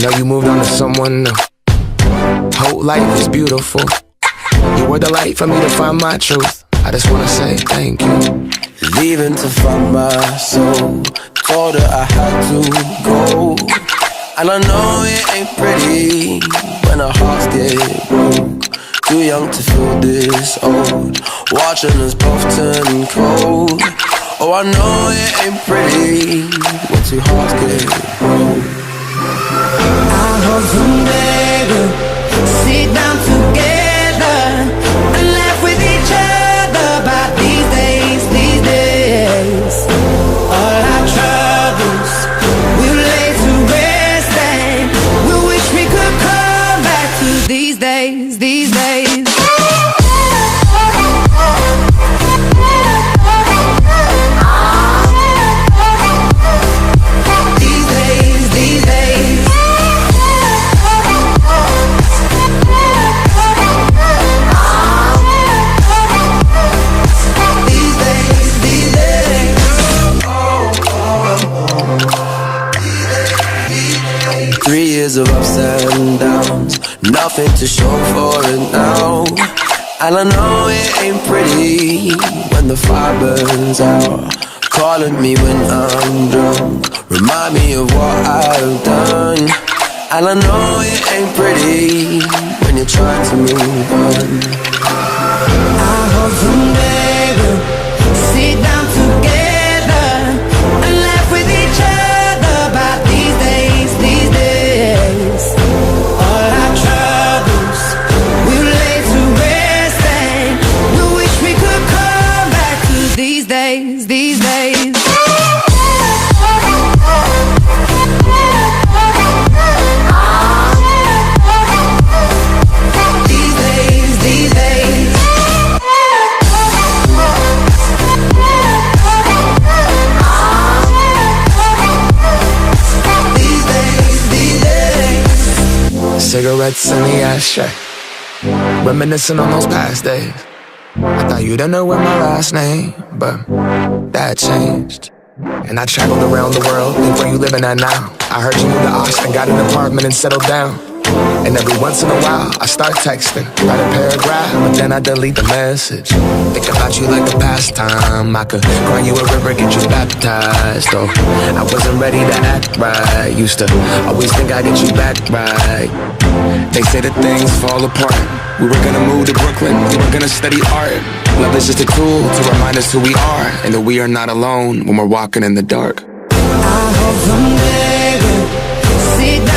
know you moved on to someone new. Whole life is beautiful. You were the light for me to find my truth. I just wanna say thank you. Leaving to find my soul. Told her I had to go. And I know it ain't pretty when our hearts get broke. Too young to feel this old. Watching us both turn cold. Oh, I know it ain't pretty when two hearts get broke. I hope someday we'll sit down together and laugh with each other about these days, these days. All our troubles we'll lay to rest and we'll wish we could come back to these days, these days. Of ups and downs, nothing to show for it now. And I know it ain't pretty when the fire burns out. Calling me when I'm drunk, remind me of what I've done. And I know it ain't pretty when you're trying to move on. I hope someday we'll sit down together and laugh with each other about these days, these days. All our troubles we'll lay to rest and we'll wish we could come back to these days, these days. Cigarettes in the ashtray, reminiscing on those past days. I thought you didn't know my last name, but that changed. And I traveled around the world, think where you living at now. I heard you moved to Austin, got an apartment and settled down. And every once in a while, I start texting, write a paragraph, but then I delete the message. Think about you like a pastime. I could cry you a river, get you baptized. Oh, I wasn't ready to act right. Used to always think I'd get you back right. They say that things fall apart. We were gonna move to Brooklyn, we were gonna study art. Love is just a tool to remind us who we are, and that we are not alone when we're walking in the dark. I hope someday we'll sit down